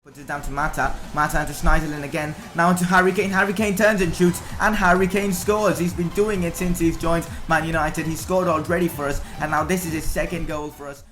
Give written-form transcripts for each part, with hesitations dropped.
Puts it down to Mata into Schneiderlin again, now to Harry Kane. Harry Kane turns and shoots, and Harry Kane scores. He's been doing it since he's joined Man United. He scored already for us, and now this is his second goal for us.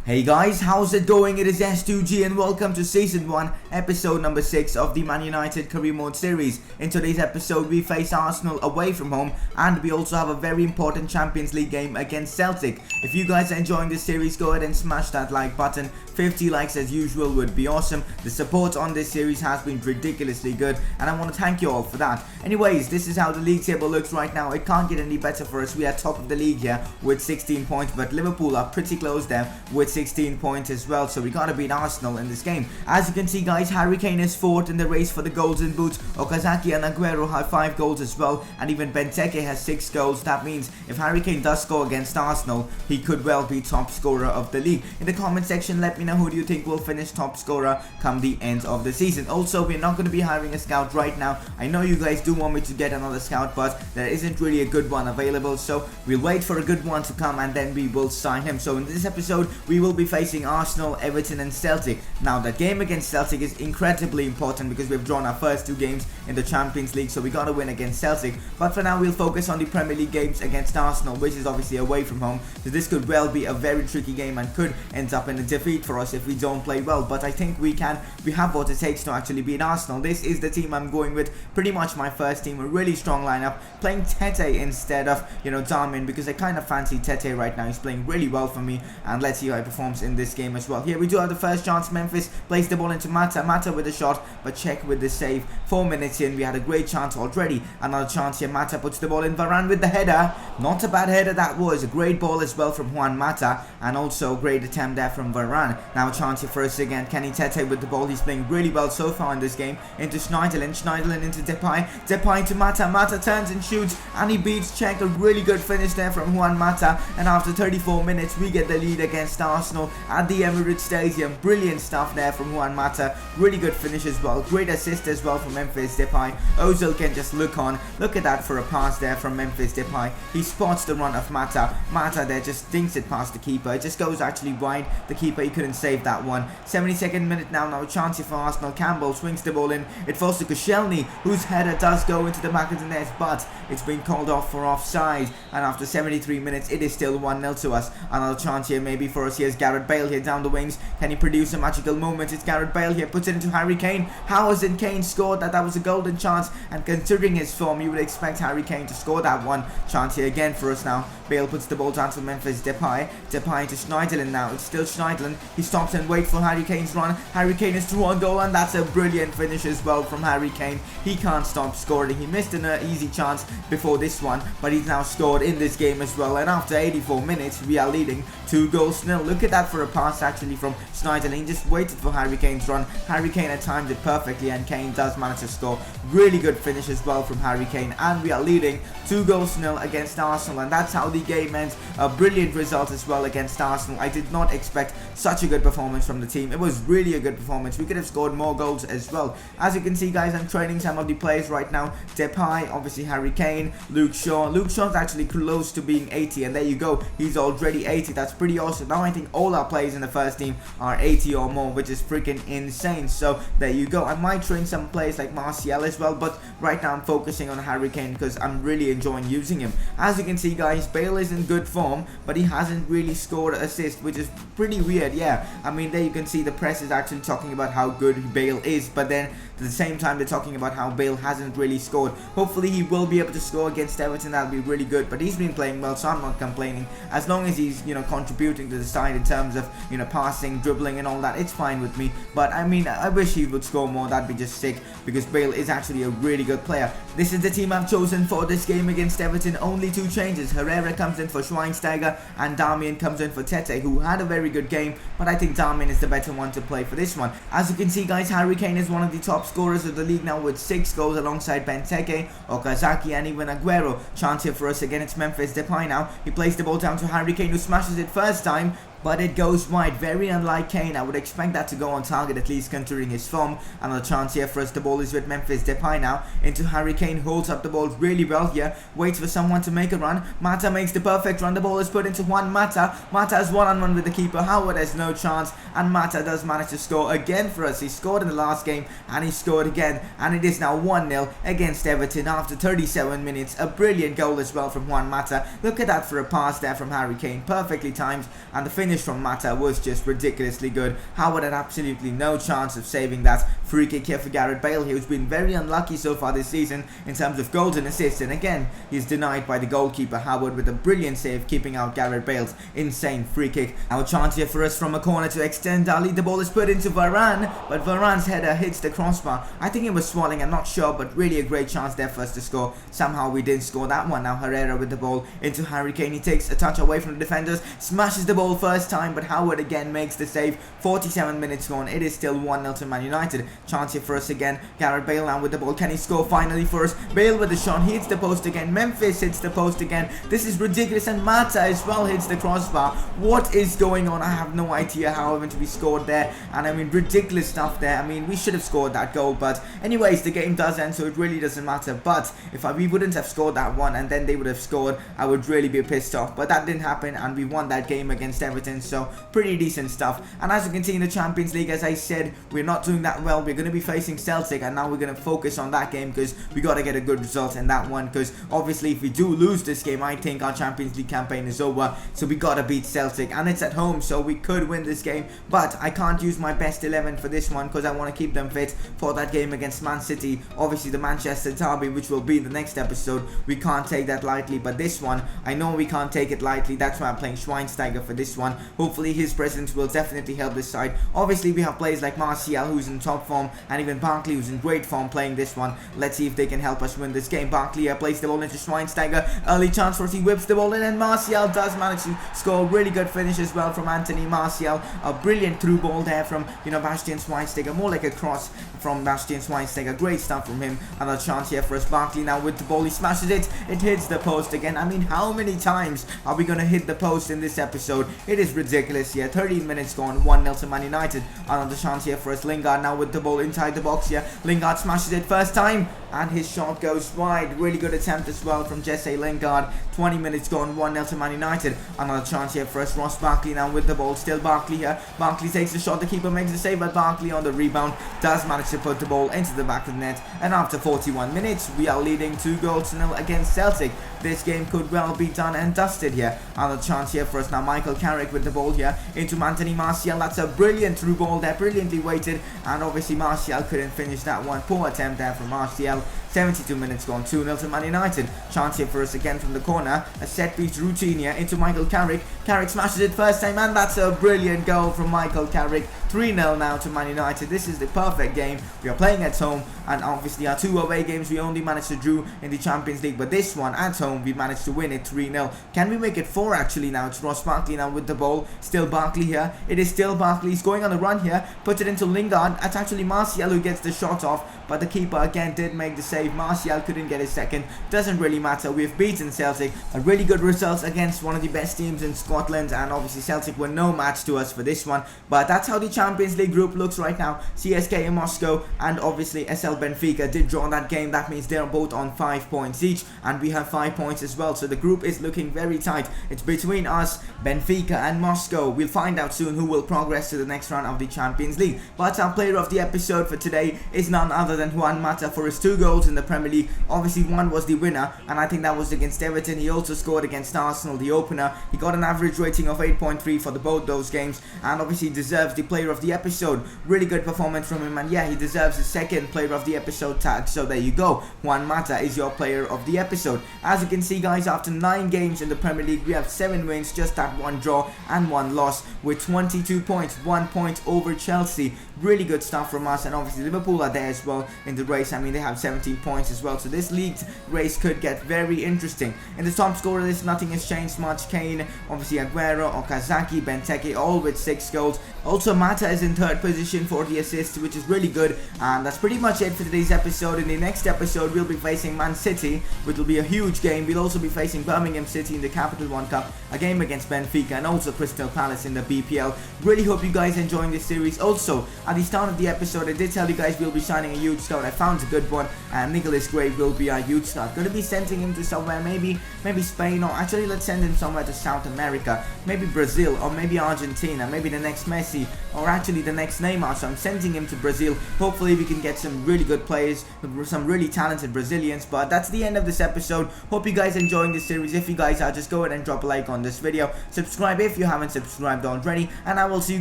Hey guys, how's it going? It is S2G and welcome to Season 1, Episode number 6 of the Man United Career Mode series. In today's episode, we face Arsenal away from home, and we also have a very important Champions League game against Celtic. If you guys are enjoying this series, go ahead and smash that like button. 50 likes as usual would be awesome. The support on this series has been ridiculously good, and I want to thank you all for that. Anyways, this is how the league table looks right now. It can't get any better for us. We are top of the league here with 16 points, but Liverpool are pretty close there with 16 points as well, so we gotta beat Arsenal in this game. As you can see guys, Harry Kane is fourth in the race for the Golden Boot. Okazaki and Aguero have 5 goals as well, and even Benteke has 6 goals. That means if Harry Kane does score against Arsenal, he could well be top scorer of the league. In the comment section, let me know who do you think will finish top scorer come the end of the season. Also, we're not going to be hiring a scout right now. I know you guys do want me to get another scout, but there isn't really a good one available, so we'll wait for a good one to come and then we will sign him. So in this episode, we will be facing Arsenal, Everton and Celtic. Now that game against Celtic is incredibly important because we've drawn our first 2 games in the Champions League, so we got to win against Celtic. But for now, we'll focus on the Premier League games against Arsenal, which is obviously away from home, so this could well be a very tricky game and could end up in a defeat for us if we don't play well. But I think we have what it takes to actually beat Arsenal. This is the team I'm going with, pretty much my first team, a really strong lineup, playing Tete instead of Darmin, because I kind of fancy Tete right now. He's playing really well for me, and let's see how he performs in this game as well. Here we do have the first chance. Memphis plays the ball into Mata with a shot, but check with the save. 4 minutes in, we had a great chance already. Another chance here. Mata puts the ball in. Varane with the header. Not a bad header that was. A great ball as well from Juan Mata, and also a great attempt there from Varane. Now a chance here for us again. Kenny Tete with the ball. He's playing really well so far in this game. Into Schneiderlin into Depay into Mata turns and shoots, and he beats Czech. A really good finish there from Juan Mata, and after 34 minutes we get the lead against Arsenal at the Emirates Stadium. Brilliant stuff there from Juan Mata. Really good finish as well. Great assist as well from Memphis Depay. Ozil can just look on. Look at that for a pass there from Memphis Depay. He spots the run of Mata. Mata there just thinks it past the keeper. It just goes actually wide. The keeper, he couldn't save that one. 72nd minute now. Now a chance here for Arsenal. Campbell swings the ball in. It falls to Koscielny, whose header does go into the back of the net, but it's been called off for offside. And after 73 minutes, it is still 1-0 to us. Another chance here maybe for us. Here's Gareth Bale here down the wings. Can he produce a magical moment? It's Gareth Bale here, puts it into Harry Kane. How hasn't Kane scored that? That was a golden chance, and considering his form, you would expect Harry Kane to score that one. Chance here again for us now. Bale puts the ball down to Memphis Depay. Depay to Schneiderlin now. It's still Schneiderlin. He stops and waits for Harry Kane's run. Harry Kane is through on goal, and that's a brilliant finish as well from Harry Kane. He can't stop scoring. He missed an easy chance before this one, but he's now scored in this game as well. And after 84 minutes, we are leading 2-0. Look at that for a pass actually from Schneiderlin. Just waited for Harry Kane's run. Harry Kane had timed it perfectly, and Kane does manage to score. Really good finish as well from Harry Kane, and we are leading 2-0 against Arsenal, and that's how the game ends. A brilliant result as well against Arsenal. I did not expect such a good performance from the team. It was really a good performance. We could have scored more goals as well. As you can see guys, I'm training some of the players right now. Depay, obviously Harry Kane, Luke Shaw. Luke Shaw's actually close to being 80, and there you go. He's already 80. That's pretty awesome. Now I think all our players in the first team are 80 or more, which is freaking insane. So there you go. I might train some players like Martial as well, but right now I'm focusing on Harry Kane because I'm really enjoying using him. As you can see guys, Bale is in good form, but he hasn't really scored an assist, which is pretty weird. Yeah, I mean, there you can see the press is actually talking about how good Bale is, but then at the same time they're talking about how Bale hasn't really scored. Hopefully he will be able to score against Everton. That'll be really good, but he's been playing well, so I'm not complaining. As long as he's contributing to the side in terms of passing, dribbling and all that, it's fine with me. But I mean, I wish he would score more. That'd be just sick, because Bale is actually a really good player. This is the team I've chosen for this game against Everton. Only 2 changes. Herrera comes in for Schweinsteiger, and Darmian comes in for Tete, who had a very good game, but I think Darmian is the better one to play for this one. As you can see guys, Harry Kane is one of the top scorers of the league now with 6 goals alongside Benteke, Okazaki and even Aguero. Chance here for us again. It's Memphis Depay now. He plays the ball down to Harry Kane, who smashes it first time, but it goes wide. Very unlike Kane. I would expect that to go on target, at least considering his form. Another chance here for us. The ball is with Memphis Depay now into Harry Kane. Holds up the ball really well here. Waits for someone to make a run. Mata makes the perfect run. The ball is put into Juan Mata. Mata has one-on-one with the keeper. Howard has no chance, and Mata does manage to score again for us. He scored in the last game and he scored again, and it is now 1-0 against Everton after 37 minutes. A brilliant goal as well from Juan Mata. Look at that for a pass there from Harry Kane. Perfectly timed, and the finish from Mata was just ridiculously good. Howard had absolutely no chance of saving that. Free kick here for Gareth Bale, who's been very unlucky so far this season in terms of goals and assists, and again he's denied by the goalkeeper Howard with a brilliant save, keeping out Gareth Bale's insane free kick. Now a chance here for us from a corner to extend our lead. The ball is put into Varane, but Varane's header hits the crossbar. I think it was Smalling, I'm not sure, but really a great chance there for us to score. Somehow we didn't score that one. Now Herrera with the ball into Harry Kane. He takes a touch away from the defenders, smashes the ball first time, but Howard again makes the save. 47 minutes gone. It is still 1-0 to Man United. Chance here for us again. Gareth Bale now with the ball. Can he score finally for us? Bale with the shot. He hits the post again. Memphis hits the post again. This is ridiculous, and Mata as well hits the crossbar. What is going on? I have no idea how it went to be scored there, and I mean ridiculous stuff there. I mean we should have scored that goal, but anyways the game does end, so it really doesn't matter. But if we wouldn't have scored that one and then they would have scored, I would really be pissed off, but that didn't happen and we won that game against Everton, so pretty decent stuff. And as you can see in the Champions League, as I said, we're not doing that well. We're going to be facing Celtic, and now we're going to focus on that game because we got to get a good result in that one, because obviously if we do lose this game, I think our Champions League campaign is over. So we got to beat Celtic, and it's at home, so we could win this game, but I can't use my best 11 for this one because I want to keep them fit for that game against Man City. Obviously the Manchester derby, which will be the next episode, we can't take that lightly, but this one I know we can't take it lightly. That's why I'm playing Schweinsteiger for this one. Hopefully his presence will definitely help this side. Obviously we have players like Martial, who's in top form, and even Barkley, who's in great form, playing this one. Let's see if they can help us win this game. Barkley plays the ball into Schweinsteiger. Early chance for us. He whips the ball in, and Martial does manage to score. Really good finish as well from Anthony Martial. A brilliant through ball there from Bastian Schweinsteiger, more like a cross from Bastian Schweinsteiger. Great stuff from him. Another chance here for us. Barkley now with the ball. He smashes it. It hits the post again. I mean, how many times are we going to hit the post in this episode? It is ridiculous here. 13 minutes gone. 1-0 to Man United. Another chance here for us. Lingard now with the ball inside the box here. Lingard smashes it first time, and his shot goes wide. Really good attempt as well from Jesse Lingard. 20 minutes gone. 1-0 to Man United. Another chance here for us. Ross Barkley now with the ball. Still Barkley here. Barkley takes the shot. The keeper makes the save, but Barkley on the rebound does manage to put the ball into the back of the net. And after 41 minutes, we are leading 2-0 against Celtic. This game could well be done and dusted here. Another chance here for us now. Michael Carrick with the ball here into Anthony Martial. That's a brilliant through ball there, brilliantly weighted, and obviously Martial couldn't finish that one. Poor attempt there from Martial. 72 minutes gone. 2-0 to Man United. Chance here for us again from the corner. A set piece routine here into Michael Carrick. Carrick smashes it first time, and that's a brilliant goal from Michael Carrick. 3-0 now to Man United. This is the perfect game. We are playing at home, and obviously our 2 away games we only managed to draw in the Champions League, but this one at home we managed to win it 3-0. Can we make it 4 actually now? It's Ross Barkley now with the ball. Still Barkley here. It is still Barkley. He's going on the run here. Puts it into Lingard. It's actually Martial who gets the shot off, but the keeper again did make the save. Martial couldn't get his second. Doesn't really matter. We've beaten Celtic. A really good result against one of the best teams in Scotland, and obviously Celtic were no match to us for this one. But that's how the Champions League group looks right now. CSK in Moscow and obviously SL Benfica did draw that game. That means they're both on 5 points each, and we have 5 points as well. So the group is looking very tight. It's between us, Benfica and Moscow. We'll find out soon who will progress to the next round of the Champions League. But our player of the episode for today is none other than Juan Mata for his 2 goals in the Premier League. Obviously one was the winner, and I think that was against Everton. He also scored against Arsenal, the opener. He got an average rating of 8.3 for both those games, and obviously deserves the player of the episode. Really good performance from him, and yeah, he deserves the second player of the episode tag. So there you go. Juan Mata is your player of the episode. As you can see guys, after 9 games in the Premier League, we have 7 wins, just that 1 draw and 1 loss, with 22 points, 1 point over Chelsea. Really good stuff from us, and obviously Liverpool are there as well in the race. I mean, they have 17 points as well. So this league race could get very interesting. In the top scorer list, nothing has changed much. Kane, obviously Aguero, Okazaki, Benteke, all with 6 goals. Also, Mata is in 3rd position for the assists, which is really good. And that's pretty much it for today's episode. In the next episode, we'll be facing Man City, which will be a huge game. We'll also be facing Birmingham City in the Capital One Cup, a game against Benfica, and also Crystal Palace in the BPL. Really hope you guys enjoying this series. Also, at the start of the episode, I did tell you guys we'll be signing a youth scout. I found a good one, and Nicholas Gray will be our youth scout. Going to be sending him to somewhere, maybe Spain, or actually let's send him somewhere to South America, maybe Brazil, or maybe Argentina, maybe the next Messi, or actually the next Neymar. So I'm sending him to Brazil. Hopefully we can get some really good players, some really talented Brazilians. But that's the end of this episode. Hope you guys enjoying this series. If you guys are, just go ahead and drop a like on this video, subscribe if you haven't subscribed already, and I will see you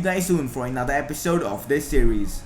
guys soon for another episode of this series.